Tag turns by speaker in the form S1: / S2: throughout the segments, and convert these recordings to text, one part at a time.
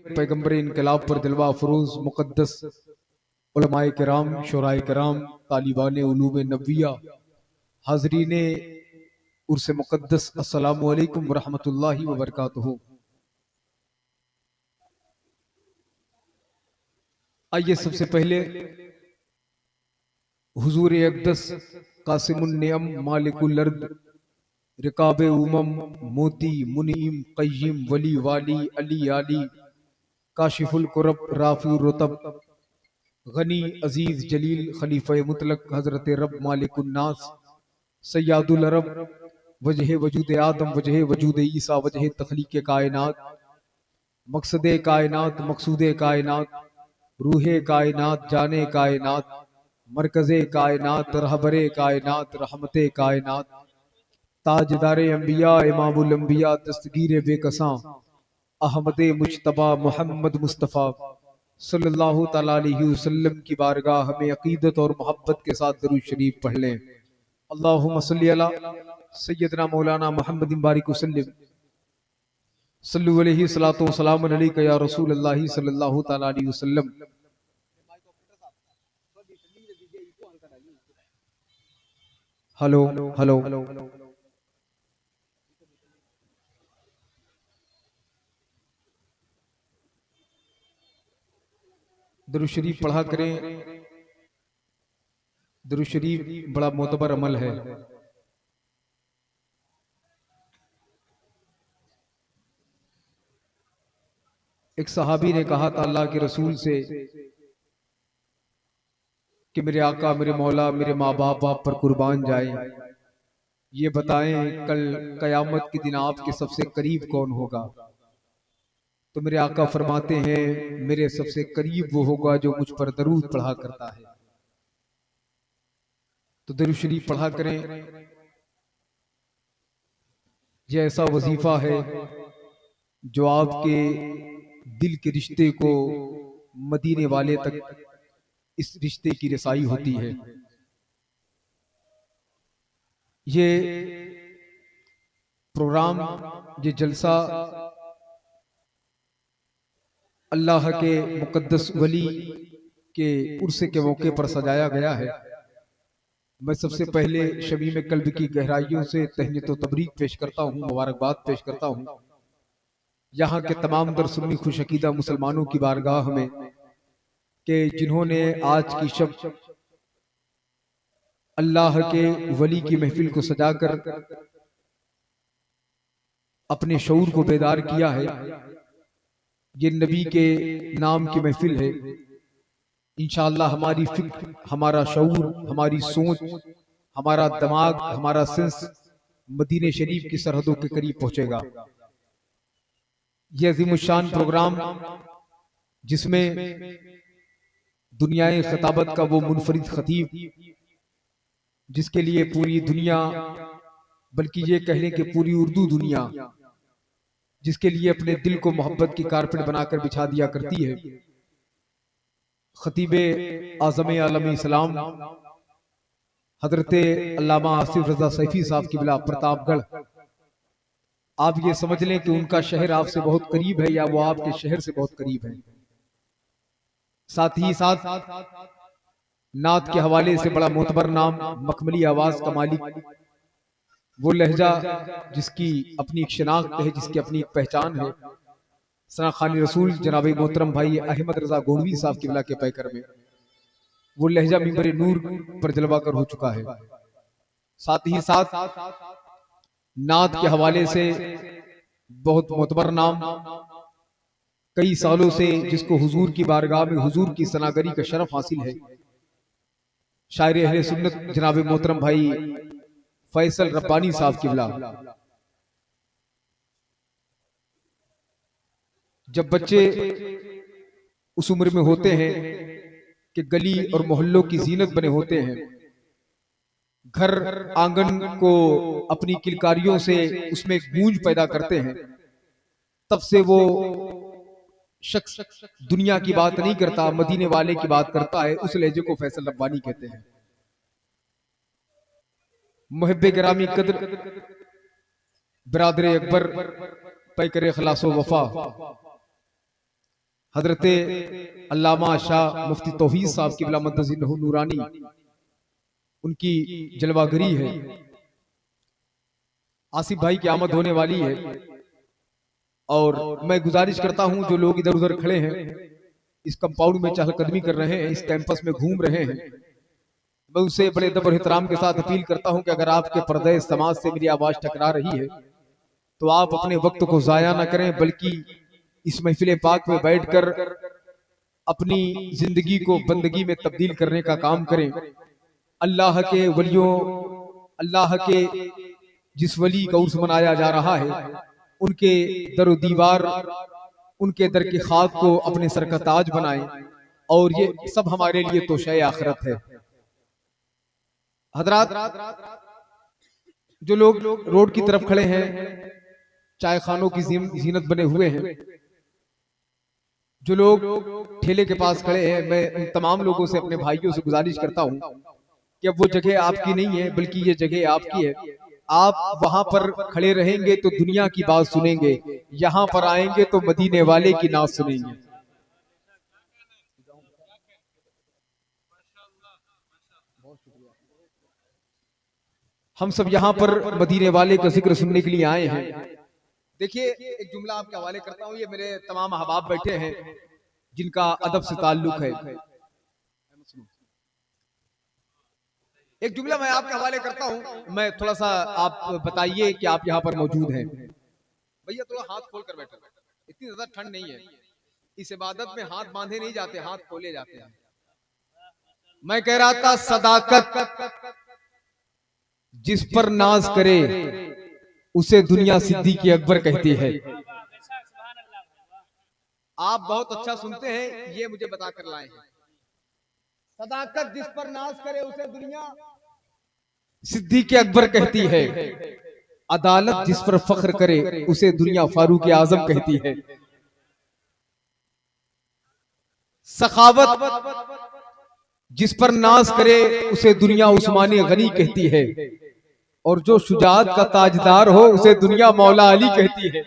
S1: पैगंबर इनकलाब पर जलवा फरोज मुकद्दस उलमाए किराम, शुराए किराम, तालिबान उलूम नबिया, हाजरीन उर्स मुकद्दस, अस्सलामु अलैकुम वरहमतुल्लाहि वबरकातुहू। आइए सबसे पहले हुजूर अक़दस कासिमुन निअम मालिकुल अर्द रिकाबे उमम मोती मुनीम क़य्यिम वली वाली अली आली काशिफुल कुरब राफ़ी रुतब गनी अजीज जलील खलीफा मुतलक हजरत रब मालिकुन नास सय्यदुल अरब वजह वजूद आदम वजह वजूद ईसा वजह तख्लीक कायनात मकसद कायनात मकसूद कायनात रूह कायनात जाने कायनात मरकज़े कायनात रहबरे कायनात रहमत कायनात ताजदार अंबिया इमामुल अंबिया दस्तगीर बेकसां अहमद मुज्तबा मोहम्मद मुस्तफ़ा सल्लल्लाहु तआला अलैहि वसल्लम की बारगाह में अकीदत और मोहब्बत के साथ दरूद शरीफ पढ़ लें। अल्लाहुम्मा सल्ली अला सय्यदना मौलाना मुहम्मद बारिक वसल्लम सल्लु अलैहि सलातो वसलाम अलैका या रसूल अल्लाह सल्लल्लाहु तआला अलैहि वसल्लम। हेलो हेलो दरूद शरीफ पढ़ा करें। दरूद शरीफ बड़ा मोतबर अमल है। एक सहाबी ने कहा था अल्लाह के रसूल से कि मेरे आका, मेरे मौला, मेरे माँ बाप आप पर कुर्बान जाए, ये बताएं कल कयामत के दिन आपके सबसे करीब कौन होगा। तो मेरे आका फरमाते हैं मेरे सबसे करीब वो होगा जो मुझ पर दरूद पढ़ा करता है। तो दरूद शरीफ पढ़ा करें। ये ऐसा वजीफा है जो आपके दिल के रिश्ते को मदीने वाले तक इस रिश्ते की रसाई होती है। ये प्रोग्राम, ये जलसा अल्लाह के मुकद्दस वली के उर्स के मौके पर सजाया गया है। मैं सबसे पहले शमीम कल्ब की गहराइयों से तहनीत व तबरीक पेश करता हूँ, मुबारकबाद पेश करता हूँ यहाँ के तमाम दर सुन्नी खुशअकीदा मुसलमानों की बारगाह में कि जिन्होंने आज की शब अल्लाह के वली की महफिल को सजाकर अपने शऊर को बेदार किया है। ये नबी के नाम की महफिल है। इंशाअल्लाह हमारी फिक्र, हमारा शऊर, हमारी सोच, हमारा दिमाग, हमारा सेंस मदीने शरीफ की सरहदों के करीब पहुंचेगा। यह अज़ीमुश्शान प्रोग्राम जिसमें दुनियाए खिताबत का वो मुनफरिद खतीब जिसके लिए पूरी दुनिया, बल्कि ये कह लें कि पूरी उर्दू दुनिया जिसके लिए अपने दिल को मोहब्बत की कारपेट बनाकर बिछा दिया करती है, खतीब आज़म आलम इस्लाम हजरत अल्लामा आसिफ रजा सैफी साहब की बिला प्रतापगढ़। आप ये समझ लें कि उनका शहर आपसे बहुत करीब है या वो आपके शहर से बहुत करीब है। साथ ही साथ नात के हवाले से बड़ा मोतबर नाम, मखमली आवाज का मालिक, वो लहजा जिसकी अपनी एक शिनाख्त है, जिसकी अपनी एक पहचान है। सना खानी रसूल जनाब मोहतरम भाई अहमद रजा गोड़वी साहब की बिला के पैकर में वो लहजा मिंबर नूर पर जलवा कर हो चुका है। साथ ही साथ नात के हवाले से बहुत मोतबर नाम, कई सालों से जिसको हुजूर की बारगाह में हुजूर की सनागरी का शरफ हासिल है, शायर अहले सुन्नत जनाब मोहतरम भाई फैसल रब्बानी साहब की बिला। जब बच्चे उस उम्र में होते हैं कि गली और मोहल्लों की जीनत बने होते हैं, घर आंगन को अपनी किलकारियों से उसमें गूंज पैदा करते हैं, तब से वो शख्स दुनिया की बात नहीं करता, मदीने वाले की बात करता है। उस लहजे को फैसल रब्बानी कहते हैं। मुहब्बे गिरामी कद्र बिरादर अकबर पैकर खलासो वफा हजरत अल्लामा शाह मुफ्ती तौहीद साहब की मद्दज़िल्लहु नूरानी, उनकी जलवागरी है। आसिफ भाई की आमद होने वाली है और मैं गुजारिश करता हूं जो लोग इधर उधर खड़े हैं, इस कंपाउंड में चहलकदमी कर रहे हैं, इस कैंपस में घूम रहे हैं, मैं उनसे बड़े अदब और एहतराम के साथ अपील करता हूं कि अगर आपके पर्दे समाज से मेरी आवाज टकरा रही है तो आप अपने वक्त को जाया ना करें, बल्कि इस महफिल पाक में बैठकर अपनी जिंदगी को बंदगी में तब्दील करने का काम करें। अल्लाह के वलियों, अल्लाह के जिस वली का उर्स मनाया जा रहा है, उनके दर दीवार, उनके दर की खाक को अपने सर का ताज बनाएं, और ये सब हमारे लिए तो शय आखिरत है। हजरात, जो लोग रोड की तरफ खड़े हैं, चाय खानों की जीनत बने हुए हैं, जो लोग ठेले के पास खड़े हैं, मैं उन तमाम लोगों से, अपने भाइयों से गुजारिश करता हूं कि अब वो जगह आपकी नहीं है, बल्कि ये जगह आपकी है। आप वहां पर खड़े रहेंगे तो दुनिया की बात सुनेंगे, यहां पर आएंगे तो मदीने वाले की नात सुनेंगे। हम सब यहाँ पर मदीने वाले का जिक्र सुनने के लिए आए हैं। देखिए, एक जुमला आपके हवाले करता हूँ, ये मेरे तमाम अहबाब बैठे हैं जिनका अदब से ताल्लुक है। एक जुमला मैं आपके हवाले करता हूँ, मैं थोड़ा सा, आप बताइए कि आप यहाँ पर मौजूद हैं। भैया थोड़ा हाथ खोल कर बैठो, इतनी ज्यादा ठंड नहीं है, इस इबादत में हाथ बांधे नहीं जाते, हाथ खोले जाते हैं। मैं कह रहा था, सदाकत जिस पर नाज करे उसे दुनिया सिद्दीक़ अकबर कहती है। आप बहुत अच्छा सुनते हैं, ये मुझे बता कर लाए हैं। सदाकत जिस पर नाज करे उसे दुनिया सिद्दीक़ अकबर कहती है, अदालत जिस पर फख्र करे उसे दुनिया फारूक आजम कहती है। सखावत जिस पर नाज करे उसे दुनिया उस्मानी गनी कहती है, और जो शुजाअत का ताजदार हो उसे दुनिया मौला अली कहती है।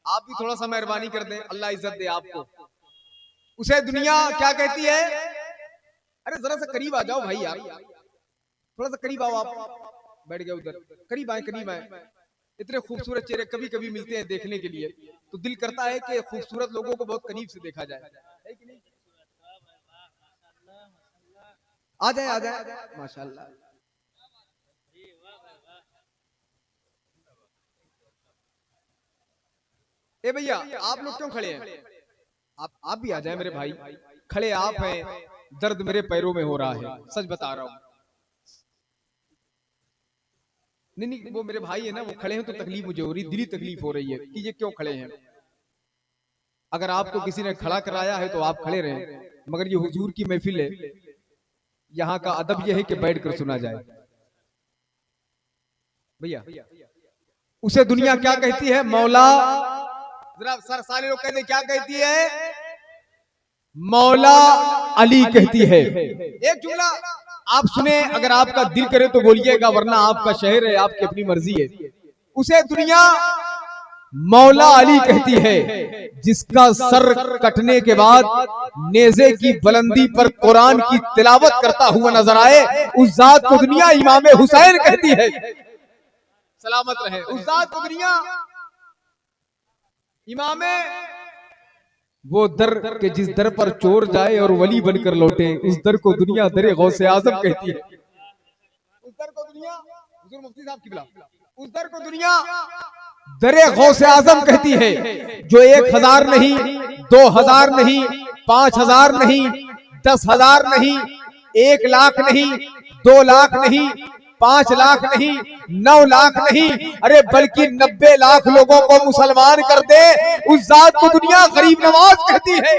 S1: आप भी थोड़ा सा मेहरबानी कर दें, अल्लाह इज्जत दे आपको। उसे दुनिया क्या कहती है? अरे जरा सा करीब आ जाओ भाई, यार थोड़ा सा करीब आओ। आप बैठ गए उधर, करीब आए, करीब आए। इतने खूबसूरत चेहरे कभी कभी मिलते हैं देखने के लिए, तो दिल करता है कि खूबसूरत लोगों को बहुत करीब से देखा जाए। आ जाए, आ जाए, माशाल्लाह। ए भैया, आप लोग क्यों खड़े हैं? आप भी आ जाए मेरे भाई। खड़े आप हैं, दर्द मेरे पैरों में हो रहा है, सच बता रहा हूं। नहीं नहीं, वो मेरे भाई है ना, वो खड़े हैं तो तकलीफ मुझे हो रही, दिली तकलीफ हो रही है कि ये क्यों खड़े हैं। अगर आपको किसी ने खड़ा कराया है तो आप खड़े रहें, मगर ये हुजूर की महफिल है, यहाँ का अदब यह है कि बैठ कर सुना जाए। भैया, उसे दुनिया क्या कहती है? मौला, जरा सर सारे लोग कहते क्या कहती है? मौला अली कहती है। एक जुमला आप सुने, अगर आपका दिल करे तो बोलिएगा, वरना आपका शहर है, आपकी अपनी मर्जी है। उसे दुनिया मौला अली कहती है, जिसका सर कटने के बाद नेज़े की बुलंदी पर कुरान की तिलावत करता हुआ नजर आए, उस जात को दुनिया इमाम हुसैन कहती है। सलामत रहे। उस जात को दुनिया इमामे, वो दर के जिस दर पर चोर जाए और वली बनकर लौटे, उस दर को दुनिया दरे गौसे आजम कहती है। उस दर को दुनिया, हुजूर मुफ्ती साहब की बिला, उस दर को दुनिया दरे गौसे आजम कहती है, जो 1000 नहीं, 2000 नहीं, 5000 नहीं, 10,000 नहीं, 1 लाख नहीं, 2 लाख नहीं, 5 लाख नहीं, 9 लाख नहीं, अरे बल्कि 90 लाख लोगों को मुसलमान कर दे, उस जात को दुनिया गरीब नवाज कहती है।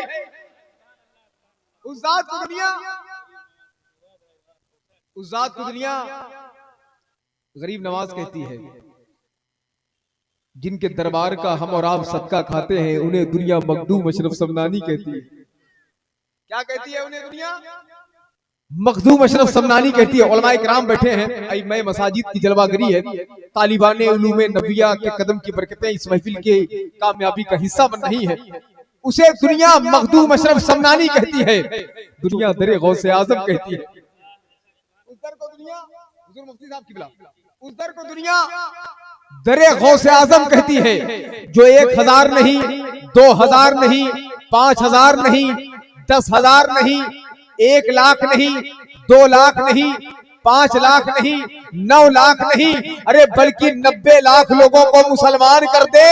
S1: उस जात को दुनिया, उस जात को दुनिया गरीब नवाज कहती है। जिनके दरबार का हम और आप सदका खाते हैं, उन्हें दुनिया मखदूम अशरफ समनानी कहती है। क्या कहती है उन्हें दुनिया? मखदूम अशरफ समनानी कहती है। उलमा इकराम बैठे हैं, मैं मसाजिद की जलवागरी है, तालिबान उलूम नबिया के कदम की बरकतें इस महफिल के कामयाबी का हिस्सा बन रही है। उसे दुनिया मखदूम अशरफ समनानी कहती है, दुनिया दरे गौसे आजम कहती है। उस दर को दुनिया, हुजूर मुफ्ती साहब की बिला, उस दर को दुनिया दरे गौसे आजम कहती है, जो 1000 नहीं, 2000 नहीं, 5000 नहीं, 10,000 नहीं, 1 लाख नहीं, 2 लाख नहीं, 5 लाख नहीं, 9 लाख नहीं, अरे बल्कि 90 लाख लोगों को मुसलमान कर दे,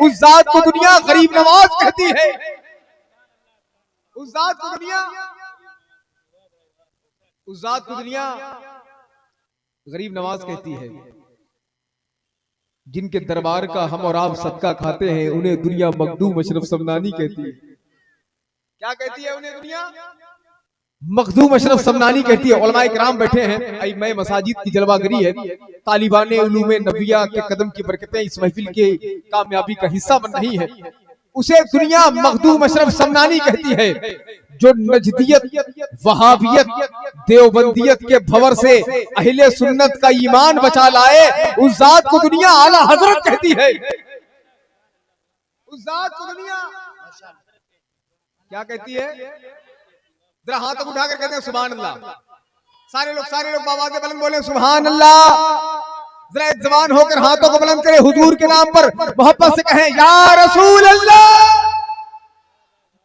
S1: उस जात को दुनिया गरीब नवाज कहती है। उस जात को दुनिया, उस जात को दुनिया गरीब नवाज कहती है। जिनके दरबार का हम और आप सदका खाते हैं, उन्हें दुनिया मखदूम अशरफ समनानी कहती है। क्या कहती है उन्हें दुनिया? मखदूम अशरफ समनानी कहती है। उलमाए किराम बैठे हैं, मैं मसाजिद की जलवागरी है, तालिबान उलूमे नबिया के कदम की बरकतें इस महफिल के कामयाबी का हिस्सा बन रही है। उसे दुनिया मखदूम अशरफ समनानी कहती है, जो नजदियत, वहाबियत, देवबंदियत के भंवर से अहले सुन्नत का ईमान बचा लाए, उस जात को दुनिया आला हजरत कहती है। उस जात को दुनिया क्या कहती है? जरा हाथ तक उठाकर कहते हैं सुभान अल्लाह। सारे लोग बाबा बुलंद बोले सुभान अल्लाह। जरा एक जवान होकर हाथों को बुलंद करे, हुजूर के नाम पर मोहब्बत से कहें या रसूल अल्लाह।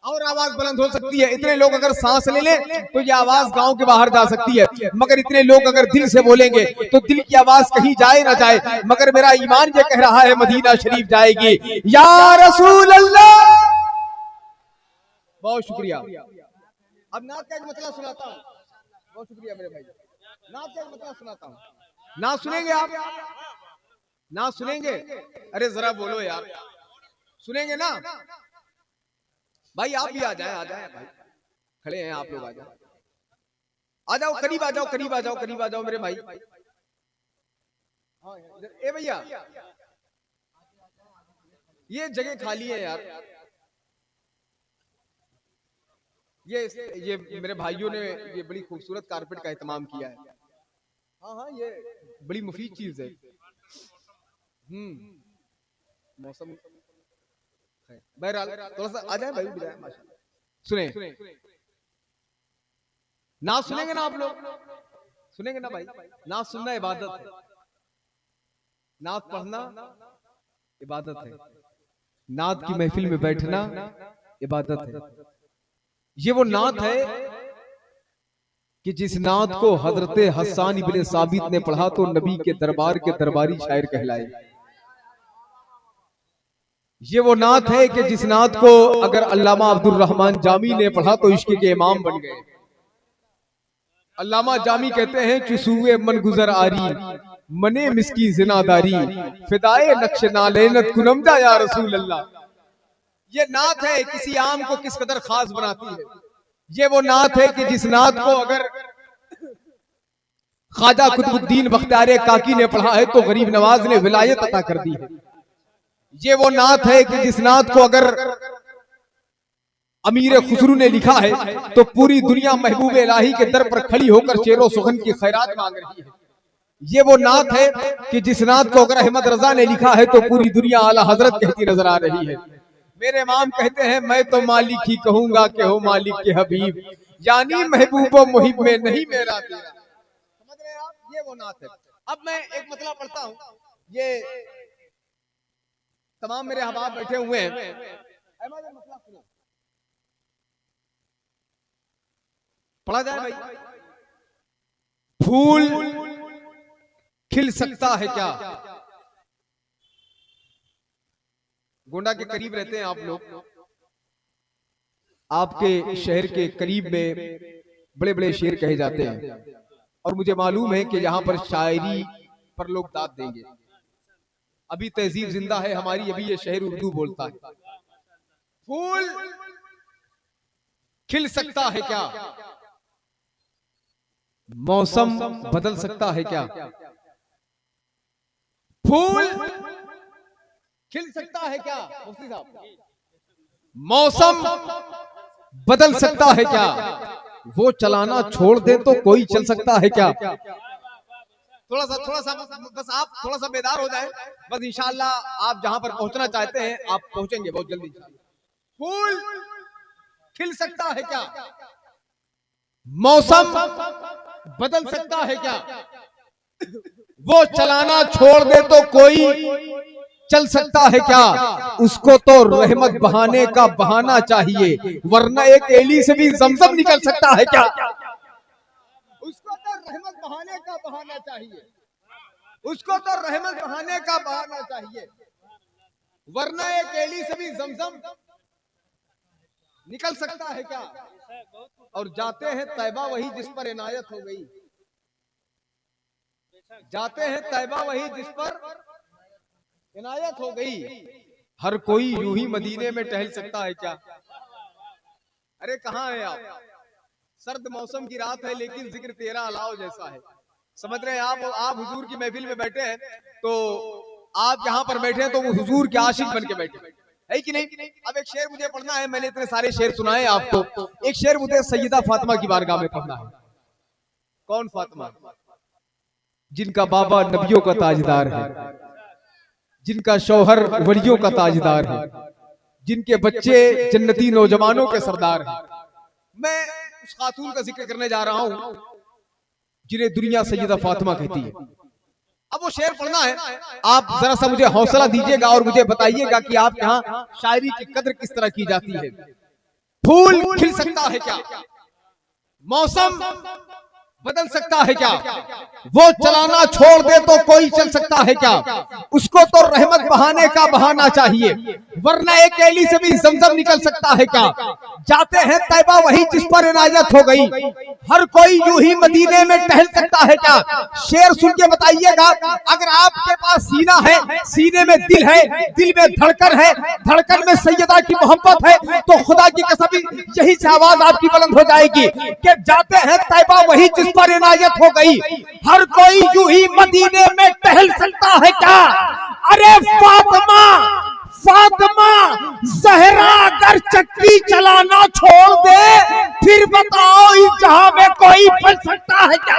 S1: और आवाज बुलंद हो सकती है। इतने लोग अगर सांस ले ले तो ये आवाज गांव के बाहर जा सकती है, मगर इतने लोग अगर दिल से बोलेंगे तो दिल की आवाज कहीं जाए ना जाए, मगर मेरा ईमान ये कह रहा है मदीना शरीफ जाएगी। या रसूल अल्लाह। बहुत शुक्रिया। अब नात का एक मतलब सुनाता हूँ। बहुत शुक्रिया मेरे भाई। नात का एक मतलब सुनाता हूँ। ना सुनेंगे आप? ना सुनेंगे? अरे जरा बोलो यार, सुनेंगे ना भाई? आप भी आ जाए भाई, खड़े हैं आप लोग, आ जाओ करीब, आ जाओ करीब, आ जाओ करीब, आ जाओ मेरे भाई। ए भैया, ये जगह खाली है यार। ये मेरे भाइयों ने ये बड़ी खूबसूरत कारपेट का एहतमाम किया है। हाँ, ये बड़ी मुफीद चीज है। मौसम बहरहाल थोड़ा सा आ जाए भाई, सुने ना? सुनेंगे ना आप लोग? सुनेंगे ना भाई? नात सुनना इबादत है, नात पढ़ना इबादत है, नात की महफिल में बैठना इबादत है। ये वो नात है कि जिस नात को हजरत हसन इब्ने साबित ने पढ़ा तो नबी के दरबार के दरबारी शायर कहलाए। ये वो नात है कि जिस नात को अगर अल्लामा अब्दुल रहमान जामी ने पढ़ा तो इश्क के इमाम बन गए। अल्लामा जामी कहते हैं चुसूए मन गुजर आरी, मने मिसकी जिनादारी, फिदाए नक्श नालेनत कुनमदा या रसूल अल्लाह। ये नात है किसी आम को किस कदर खास बनाती है। ये वो नात है कि जिस नात को अगर ख्वाजा कुतुबुद्दीन बख्तियार काकी ने पढ़ा है तो गरीब नवाज ने विलायत अता कर दी है। ये वो नात है कि जिस नात को अगर अमीर खुसरू ने लिखा है तो पूरी दुनिया महबूब इलाही के दर पर खड़ी होकर शेरो सुखन की खैरात मांग रही है। ये वो नात है कि जिस नात को अगर अहमद रजा ने लिखा है तो पूरी दुनिया आला हजरत कहती नजर आ रही है। मेरे इमाम कहते हैं मैं तो मालिक ही कहूंगा कि हो मालिक के हबीब, यानी महबूब व मुहिब में नहीं मेरा तेरा। समझ रहे हैं आप? ये वो नात है। अब मैं एक मतलब पढ़ता हूँ। ये तमाम मेरे अहबाब बैठे हुए हैं। पढ़ा जाए भाई। फूल खिल सकता है क्या? गोंडा के करीब रहते हैं आप लोग, आपके शहर के करीब में बड़े बड़े शेर कहे जाते हैं और मुझे मालूम है कि यहाँ पर शायरी पर लोग दाद देंगे। अभी तहजीब जिंदा है हमारी, अभी ये शहर उर्दू बोलता है। फूल खिल सकता है क्या? मौसम बदल सकता है क्या? फूल खिल सकता है क्या? मुफ्ती साहब, मौसम बदल सकता है क्या? वो चलाना छोड़ दे तो कोई चल सकता है क्या? थोड़ा सा बस आप थोड़ा सा बेदार हो जाए, बस इंशाअल्लाह आप जहां पर पहुंचना चाहते हैं आप पहुंचेंगे बहुत जल्दी। फूल खिल सकता है क्या? मौसम बदल सकता है क्या? वो चलाना छोड़ दे तो कोई चल सकता है क्या? उसको तो रहमत बहाने का बहाना चाहिए, वरना एक एली से भी जमजम निकल सकता है क्या? उसको तो रहमत बहाने का बहाना चाहिए, उसको तो रहमत बहाने का बहाना चाहिए, वरना एक एली से भी जमजम निकल सकता है क्या? और जाते हैं तैबा वही जिस पर इनायत हो गई, जाते हैं तैबा वही जिस पर इनायत हो गई। हर कोई यूं ही मदीने में टहल सकता है क्या? अरे कहाँ है आप? सर्द मौसम की रात है लेकिन जिक्र तेरा अलाव जैसा है। समझ रहे हैं आप हुजूर की महफिल में बैठे हैं, तो आप यहाँ पर बैठे हैं तो वो हुजूर के आशिक बन के बैठे है कि नहीं? अब एक शेर मुझे पढ़ना है, मैंने इतने सारे शेर सुनाए आपको, एक शेर मुझे सैयदा फातिमा की बारगाह में पढ़ना है। कौन फातिमा? जिनका बाबा नबियों का ताजदार है, जिनका शौहर वलियों का ताजदार है, जिनके बच्चे जन्नती नौजवानों के सरदार हैं। मैं उस खातून का जिक्र करने जा रहा हूं जिन्हें दुनिया सैयदा फातिमा कहती है। अब वो शेर पढ़ना है, आप जरा सा मुझे हौसला दीजिएगा और मुझे बताइएगा कि आप यहाँ शायरी की कद्र किस तरह की जाती है। फूल खिल सकता है क्या? मौसम बदल सकता है क्या? वो चलाना छोड़ दे तो कोई चल सकता है क्या? उसको तो रहमत बहाने का बहाना चाहिए, वरना एक एली से भी जमजम निकल सकता है क्या? जाते हैं तैबा वही जिस पर इनायत हो गई, हर कोई यूं ही मदीने में टहल सकता है क्या? शेर सुन के बताइएगा, अगर आपके पास सीना है, सीने में दिल है, दिल में धड़कन है, धड़कन में सैयदा की मोहब्बत है, तो खुदा की कसम यही से आवाज आपकी बुलंद हो जाएगी कि जाते हैं तैबा वही जिस पर इनायत हो गई, हर कोई यूं ही मदीने में टहल सकता है क्या? अरे फातिमा फातिमा ज़हरा अगर चक्की चलाना छोड़ दे, फिर बताओ इस जहां में कोई पल सकता है क्या?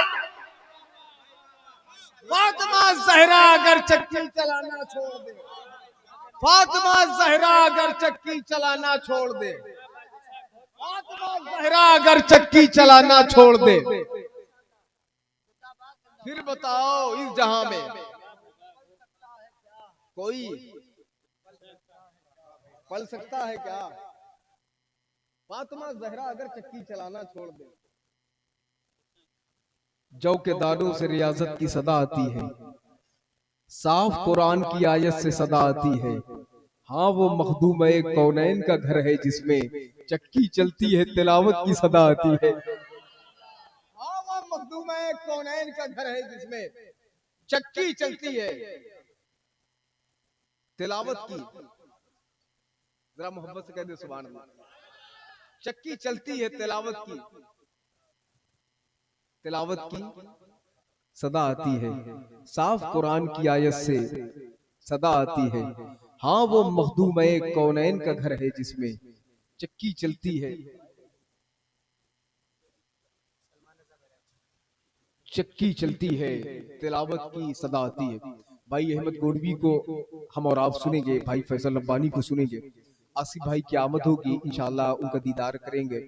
S1: फातिमा ज़हरा अगर चक्की चलाना छोड़ दे, फातिमा ज़हरा अगर चक्की चलाना छोड़ दे, फातिमा ज़हरा अगर चक्की चलाना छोड़ दे, फिर बताओ इस जहां में कोई पल सकता है क्या? फातिमा ज़हरा अगर चक्की चलाना छोड़ दे। जौ के दानों से रियाजत की सदा आती है, साफ कुरान की आयत से सदा आती है। हाँ वो मखदूम कौनैन का घर है जिसमें चक्की चलती है तिलावत की सदा आती है। हाँ वो मखदूम कौनैन का घर है जिसमें चक्की चलती है तिलावत की, जरा मोहब्बत से कह दे सुभान अल्लाह। चक्की चलती है तिलावत की, तिलावत की सदा आती है, साफ कुरान की आयत से सदा आती है। हाँ वो मखदूम कौनैन का घर है जिसमें चक्की चलती है, चक्की चलती है तिलावत की सदा आती है। भाई अहमद गोडवी को हम और आप सुनेंगे, भाई फैसल रब्बानी को सुनेंगे, आसिफ भाई की आमद होगी इंशाल्लाह, उनका दीदार करेंगे।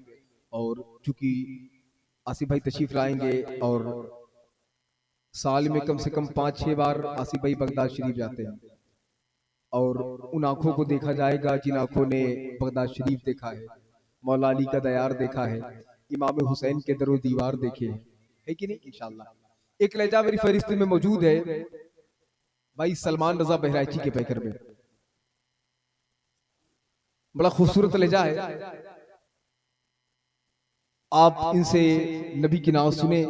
S1: और चूंकि आसिफ भाई तशरीफ लाएंगे और साल में कम से कम 5-6 बार आसिफ भाई बगदाद शरीफ जाते हैं, और उन आंखों को देखा जाएगा जिन आंखों ने बगदाद शरीफ देखा है, मौला अली का दयार देखा है, इमाम हुसैन के दरो दीवार देखे है कि नहीं। इंशाल्लाह एक लहजा मेरी फहरिस्त में मौजूद है भाई सलमान रजा बहराइची के पैकर में, बड़ा खूबसूरत लहजा है। आप इनसे नबी की नाम सुने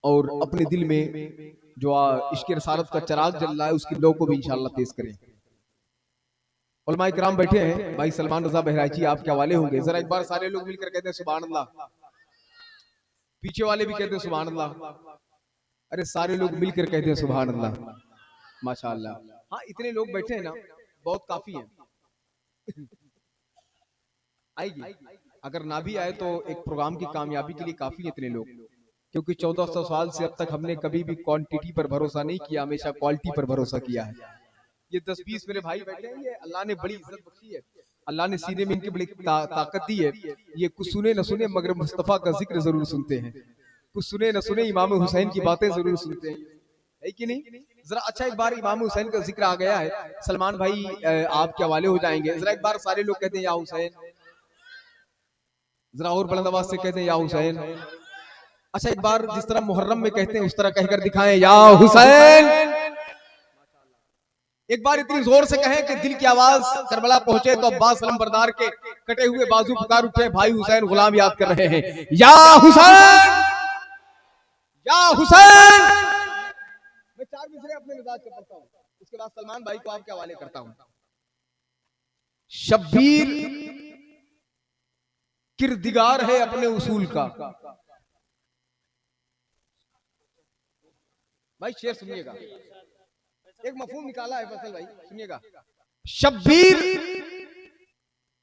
S1: और अपने दिल में जो इश्क रसालत का चराग जल रहा है उसकी लो को भी इंशाल्लाह तेज करें। उलमाए किराम बैठे हैं, भाई सलमान रजा बहराइची आपके हवाले होंगे, जरा एक बार सारे लोग मिलकर कहते हैं सुभान अल्लाह, पीछे वाले भी कहते हैं सुभान अल्लाह, अरे सारे लोग मिलकर कहते हैं सुभान अल्लाह, माशाअल्लाह। हाँ इतने लोग बैठे हैं ना, बहुत काफी है। आएगी, अगर ना भी आए तो एक प्रोग्राम की कामयाबी के लिए काफी है इतने लोग, क्योंकि 1400 साल से अब तक हमने कभी भी क्वांटिटी पर भरोसा नहीं किया, हमेशा क्वालिटी पर भरोसा किया है। ये 10-20 मेरे भाई बैठे हैं, ये अल्लाह ने बड़ी इज्जत बख्शी है, अल्लाह ने सीने में इनकी बड़ी ताकत दी है। ये कुछ सुने न सुने मगर मुस्तफ़ा का जिक्र जरूर सुनते हैं, कुछ सुने न सुने इमाम हुसैन की बातें जरूर सुनते हैं, है कि नहीं? जरा अच्छा एक बार इमाम हुसैन का जिक्र आ गया है, सलमान भाई आपके हवाले हो जाएंगे। जरा एक बार सारे लोग कहते हैं या हुसैन, जरा और बुलंद आवाज से कहते हैं या हुसैन। अच्छा एक बार जिस तरह मुहर्रम में कहते हैं उस तरह कहकर दिखाएं या हुसैन। एक बार इतनी जोर से कहें कि दिल की आवाज करबला पहुंचे तो अब्बास सलम बरदार के कटे हुए बाजू पुकार उठे, भाई हुसैन गुलाम याद कर रहे हैं, या हुसैन या हुसैन। मैं 4 मिसरे अपने मिजाज से पढ़ता हूं, उसके बाद सलमान भाई को आपके हवाले करता हूं। शब्बीर किरदिगार है अपने उसूल का। भाई शेर सुनिएगा, एक मफहूम निकाला है फैसल भाई, सुनिएगा। शब्बीर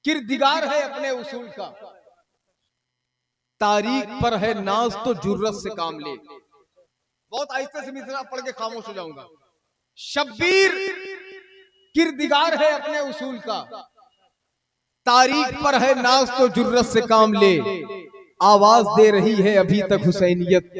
S1: किरदिगार है अपने उसूल का, तारीख पर है नाज तो जुर्रत से काम ले। बहुत आहिस्ते से मिसरा पढ़ के खामोश हो जाऊंगा। शब्बीर किरदिगार है अपने उसूल का, तारीख पर है नाज तो जुर्रत से काम ले। आवाज दे रही है अभी तक हुसैनियत,